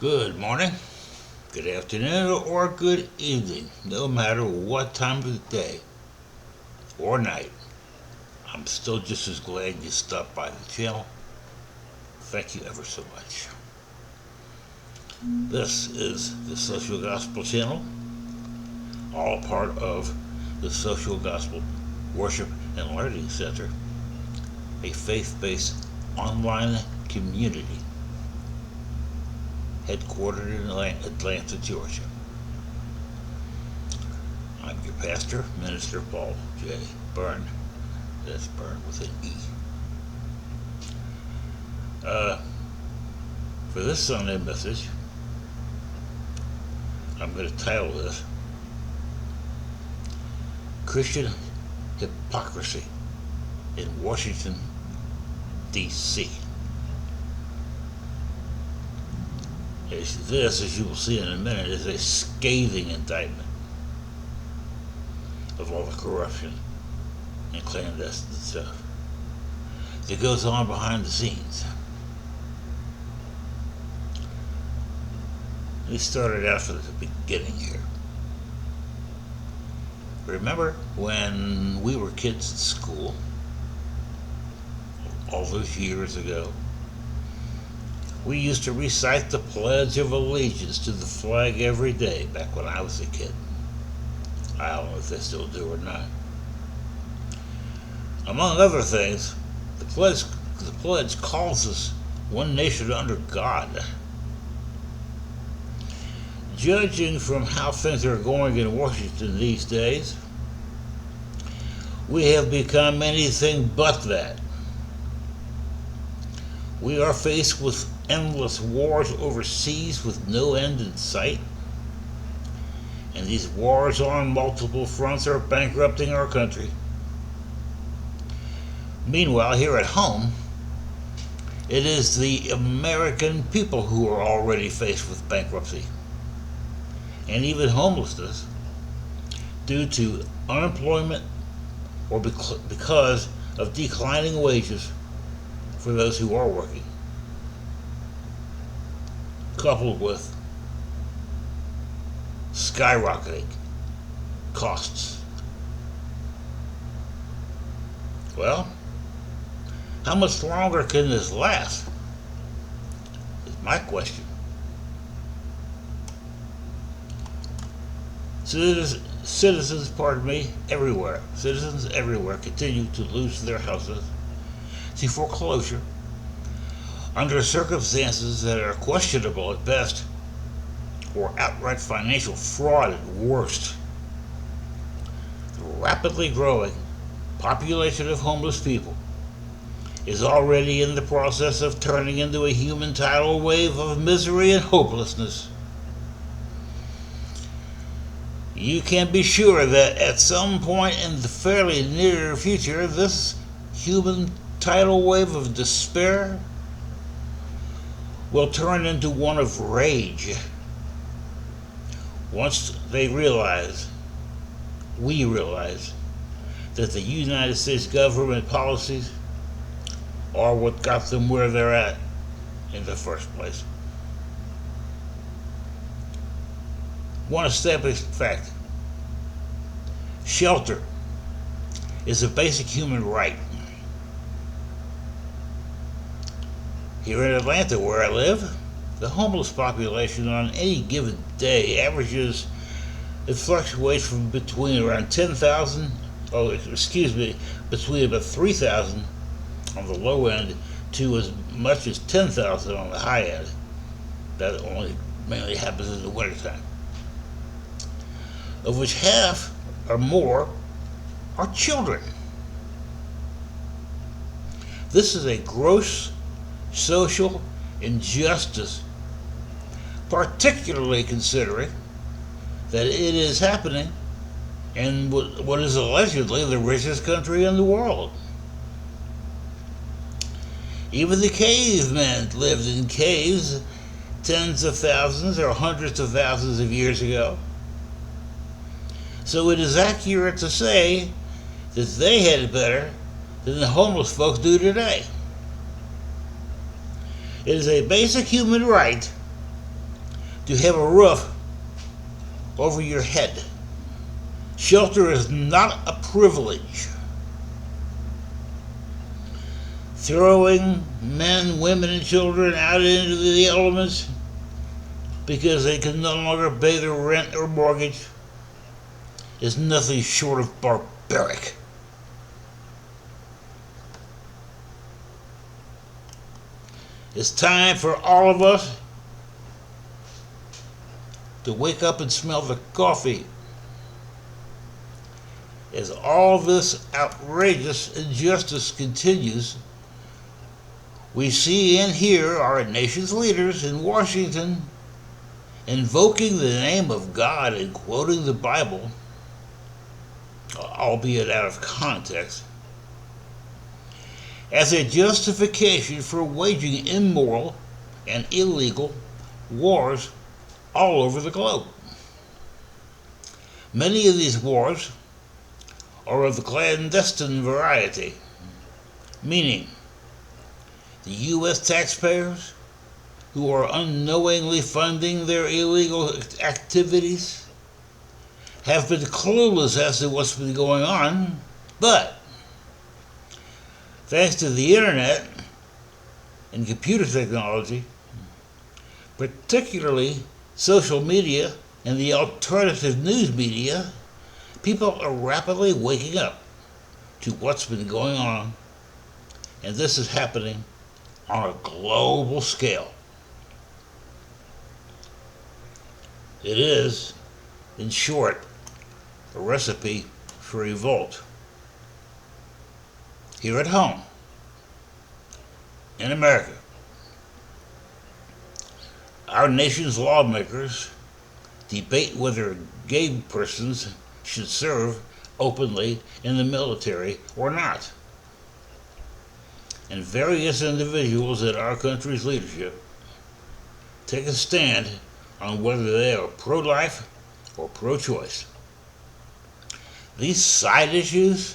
Good morning, good afternoon, or good evening, no matter what time of the day or night. I'm still just as glad you stopped by the channel. Thank you ever so much. This is the Social Gospel Channel, all part of the Social Gospel Worship and Learning Center, a faith-based online community headquartered in Atlanta, Georgia. I'm your pastor, Minister Paul J. Bern. That's Bern with an E. For this Sunday message, I'm going to title this Christian Hypocrisy in Washington, D.C. This, as you will see in a minute, is a scathing indictment of all the corruption and clandestine stuff that goes on behind the scenes. We started out from the beginning here. Remember when we were kids at school, all those years ago? We used to recite the Pledge of Allegiance to the flag every day back when I was a kid. I don't know if they still do or not. Among other things, the pledge calls us one nation under God. Judging from how things are going in Washington these days, we have become anything but that. We are faced with endless wars overseas with no end in sight. And these wars on multiple fronts are bankrupting our country. Meanwhile, here at home, it is the American people who are already faced with bankruptcy and even homelessness due to unemployment or because of declining wages for those who are working, coupled with skyrocketing costs. Well, how much longer can this last? Is my question. Citizens everywhere continue to lose their houses to foreclosure under circumstances that are questionable at best or outright financial fraud at worst. The rapidly growing population of homeless people is already in the process of turning into a human tidal wave of misery and hopelessness. You can be sure that at some point in the fairly near future, this human tidal wave of despair will turn into one of rage once we realize that the United States government policies are what got them where they're at in the first place. One established fact: shelter is a basic human right. Here in Atlanta, where I live, the homeless population on any given day averages, it fluctuates from between around 10,000, between about 3,000 on the low end to as much as 10,000 on the high end. That only mainly happens in the wintertime. Of which half or more are children. This is a gross social injustice, particularly considering that it is happening in what is allegedly the richest country in the world. Even the cavemen lived in caves tens of thousands or hundreds of thousands of years ago. So it is accurate to say that they had it better than the homeless folks do today. It is a basic human right to have a roof over your head. Shelter is not a privilege. Throwing men, women, and children out into the elements because they can no longer pay their rent or mortgage is nothing short of barbaric. It's time for all of us to wake up and smell the coffee. As all this outrageous injustice continues, we see and hear our nation's leaders in Washington invoking the name of God and quoting the Bible, albeit out of context, as a justification for waging immoral and illegal wars all over the globe. Many of these wars are of the clandestine variety, meaning the U.S. taxpayers who are unknowingly funding their illegal activities have been clueless as to what's been going on, but thanks to the internet and computer technology, particularly social media and the alternative news media, people are rapidly waking up to what's been going on, and this is happening on a global scale. It is, in short, a recipe for revolt. Here at home, in America, our nation's lawmakers debate whether gay persons should serve openly in the military or not. And various individuals in our country's leadership take a stand on whether they are pro-life or pro-choice. These side issues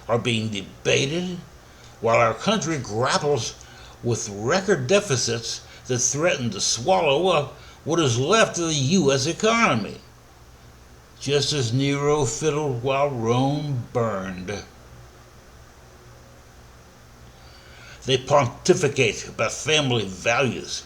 are being debated while our country grapples with record deficits that threaten to swallow up what is left of the U.S. economy, just as Nero fiddled while Rome burned. They pontificate about family values,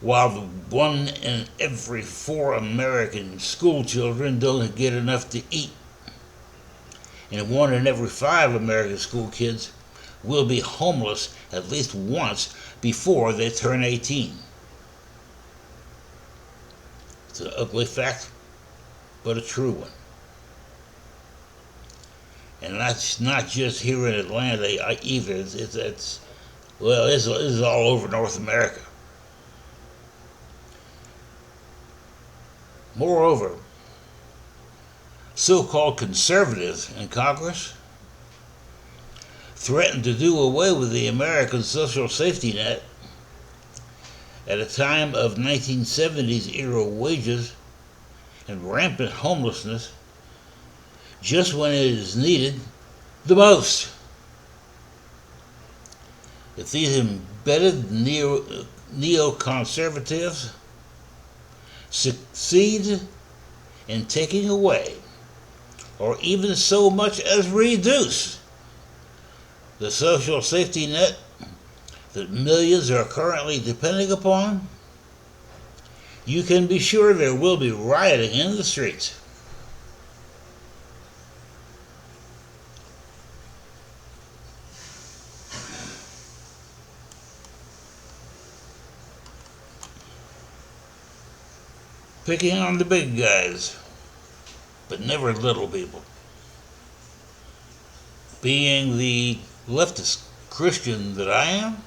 while the 1 in every 4 American school children don't get enough to eat, and 1 in every 5 American school kids will be homeless at least once before they turn 18. It's an ugly fact, but a true one. And that's not just here in Atlanta either. It's all over North America. Moreover, so-called conservatives in Congress threatened to do away with the American social safety net at a time of 1970s era wages and rampant homelessness, just when it is needed the most. If these embedded neoconservatives succeed in taking away, or even so much as reduce, the social safety net that millions are currently depending upon, you can be sure there will be rioting in the streets. Picking on the big guys, but never little people. Being the leftist Christian that I am,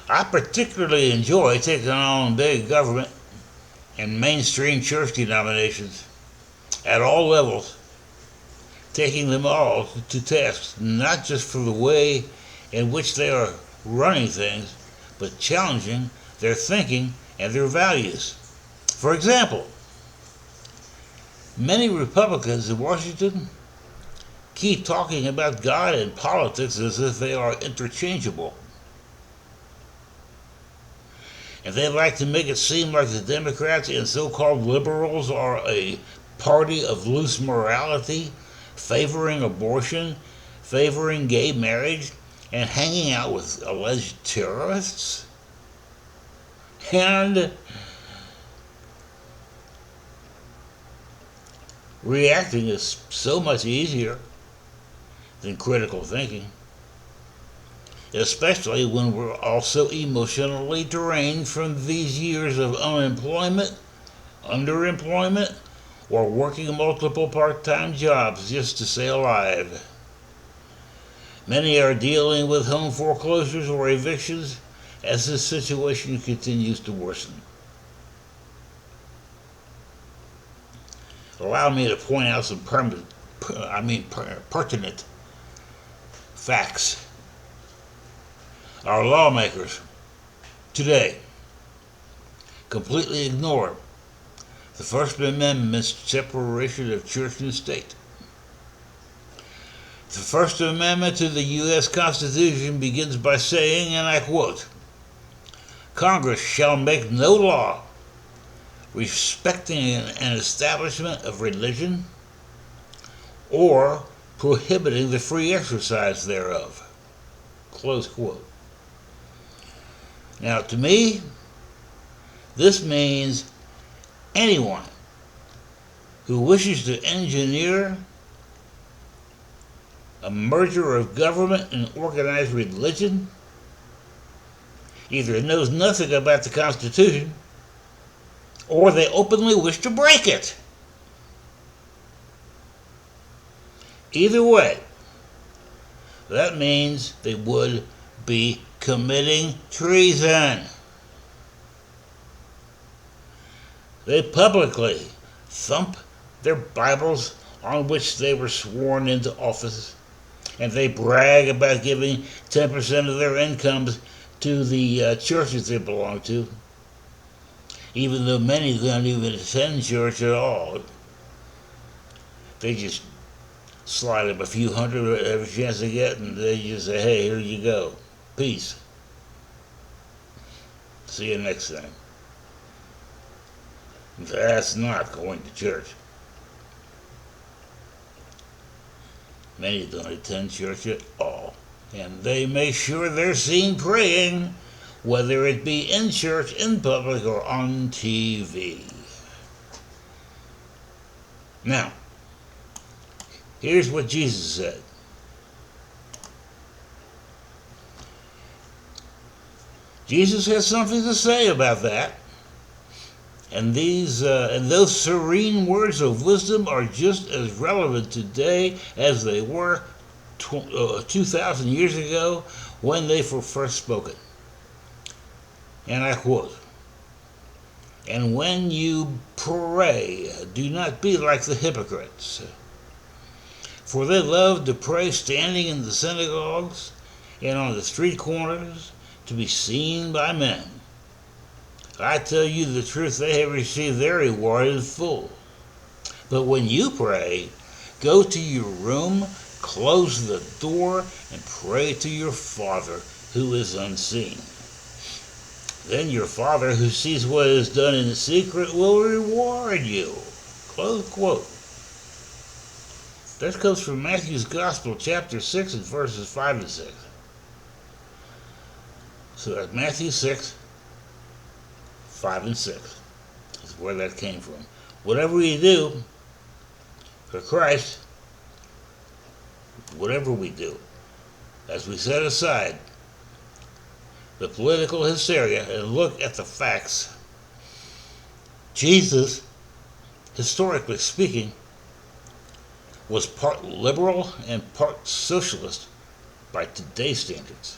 I particularly enjoy taking on big government and mainstream church denominations at all levels, taking them all to task, not just for the way in which they are running things, but challenging their thinking and their values. For example, many Republicans in Washington keep talking about God and politics as if they are interchangeable. And they like to make it seem like the Democrats and so-called liberals are a party of loose morality, favoring abortion, favoring gay marriage, and hanging out with alleged terrorists. And reacting is so much easier than critical thinking, especially when we're also emotionally drained from these years of unemployment, underemployment, or working multiple part-time jobs just to stay alive. Many are dealing with home foreclosures or evictions as this situation continues to worsen. Allow me to point out some pertinent facts. Our lawmakers today completely ignore the First Amendment's separation of church and state. The First Amendment to the U.S. Constitution begins by saying, and I quote, "Congress shall make no law respecting an establishment of religion or prohibiting the free exercise thereof." Close quote. Now, to me, this means anyone who wishes to engineer a merger of government and organized religion either knows nothing about the Constitution or they openly wish to break it. Either way, that means they would be committing treason. They publicly thump their Bibles on which they were sworn into office, and they brag about giving 10% of their incomes to the churches they belong to, even though many don't even attend church at all. They just slide them a few hundred every chance they get, and they just say, "Hey, here you go. Peace. See you next time." That's not going to church. Many don't attend church at all, and they make sure they're seen praying, whether it be in church, in public, or on TV. Now, here's what Jesus said. Jesus has something to say about that. And those serene words of wisdom are just as relevant today as they were 2,000 years ago when they were first spoken. And I quote, "And when you pray, do not be like the hypocrites, for they love to pray standing in the synagogues and on the street corners to be seen by men. I tell you the truth, they have received their reward in full. But when you pray, go to your room, close the door, and pray to your Father who is unseen. Then your Father who sees what is done in secret will reward you." Close quote. That comes from Matthew's Gospel, chapter 6, and verses 5 and 6. So that's Matthew 6, 5 and 6 is where that came from. Whatever we do for Christ, whatever we do, as we set aside the political hysteria and look at the facts, Jesus, historically speaking, was part liberal and part socialist by today's standards.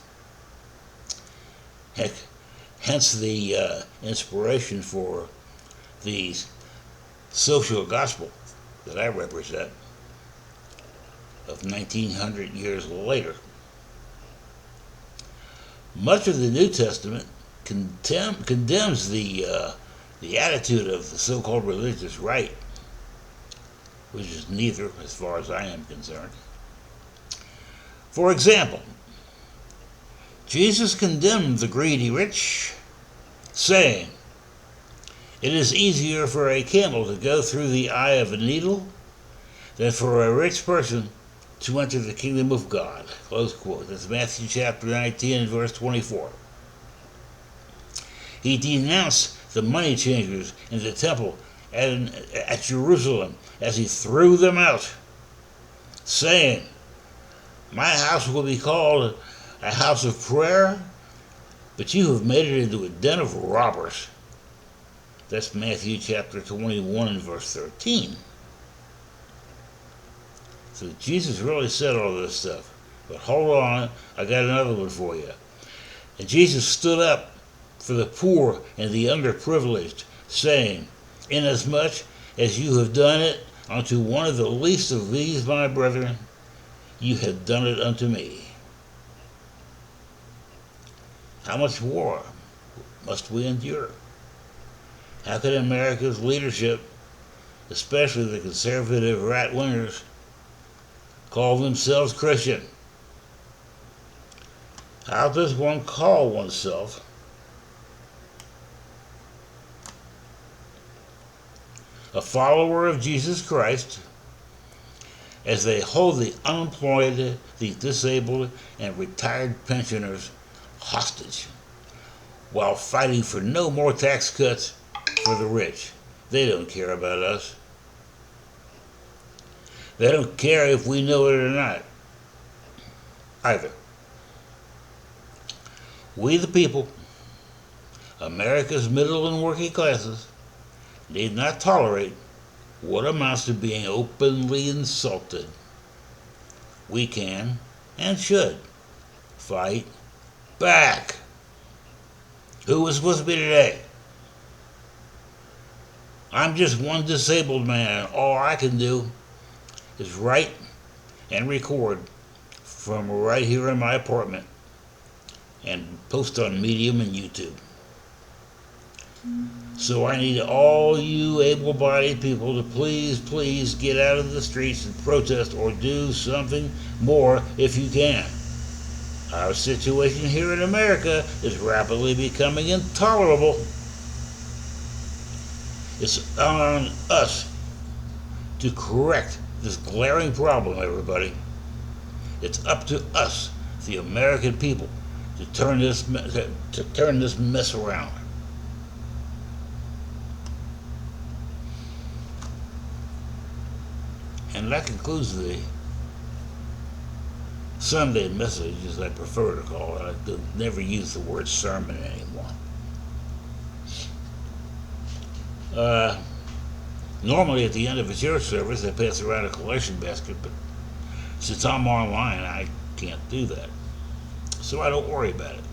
Heck, hence the inspiration for the social gospel that I represent of 1900 years later. Much of the New Testament condemns the attitude of the so-called religious right, which is neither, as far as I am concerned. For example, Jesus condemned the greedy rich saying, "It is easier for a camel to go through the eye of a needle than for a rich person to enter the kingdom of God." Close quote. That's Matthew chapter 19 and verse 24. He denounced the money changers in the temple at Jerusalem as he threw them out, saying, "My house will be called a house of prayer, but you have made it into a den of robbers." That's Matthew chapter 21 and verse 13. So Jesus really said all this stuff. But hold on, I got another one for you. And Jesus stood up for the poor and the underprivileged, saying, "Inasmuch as you have done it unto one of the least of these my brethren, you have done it unto me." How much more must we endure? How can America's leadership, especially the conservative right-wingers, call themselves Christian? How does one call oneself a follower of Jesus Christ as they hold the unemployed, the disabled, and retired pensioners hostage while fighting for no more tax cuts for the rich? They don't care about us. They don't care if we know it or not, either. We the people, America's middle and working classes, need not tolerate what amounts to being openly insulted. We can and should fight back. Who is with me today? I'm just one disabled man. All I can do is write and record from right here in my apartment and post on Medium and YouTube. So I need all you able-bodied people to please get out of the streets and protest or do something more if you can. Our situation here in America is rapidly becoming intolerable. It's on us to correct this glaring problem, everybody. It's up to us, the American people, to turn this mess around. And that concludes the Sunday message, as I prefer to call it. I never use the word sermon anymore. Normally at the end of a church service, I pass around a collection basket, but since I'm online, I can't do that. So I don't worry about it.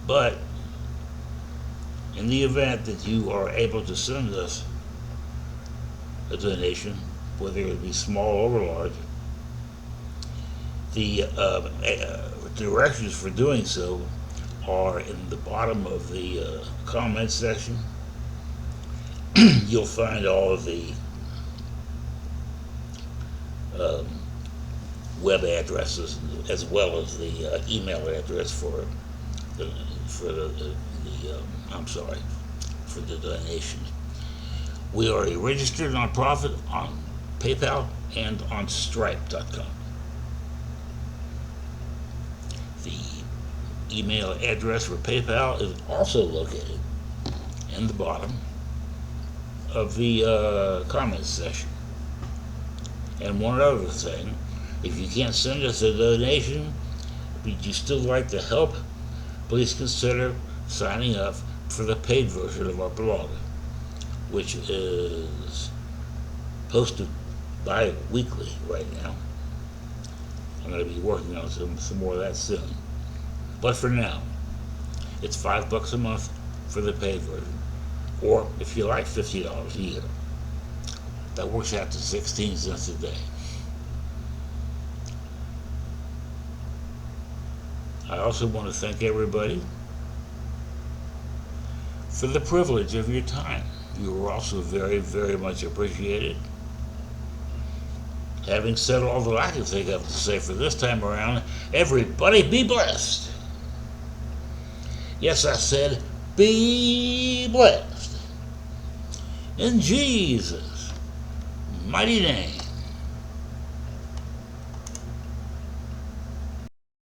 But in the event that you are able to send us a donation, whether it be small or large, the directions for doing so are in the bottom of the comment section. You'll find all of the web addresses as well as the email address for the donations. We are a registered nonprofit on PayPal and on Stripe.com. The email address for PayPal is also located in the bottom of the comments section. And one other thing, if you can't send us a donation, but you still like to help, please consider signing up for the paid version of our blog, which is posted bi-weekly right now. I'm going to be working on some more of that soon. But for now, it's $5 a month for the paid version. Or, if you like, $50 a year. That works out to 16 cents a day. I also want to thank everybody for the privilege of your time. You are also very, very much appreciated. Having said all that I can think of to say for this time around, everybody be blessed. Yes, I said, be blessed. In Jesus' mighty name.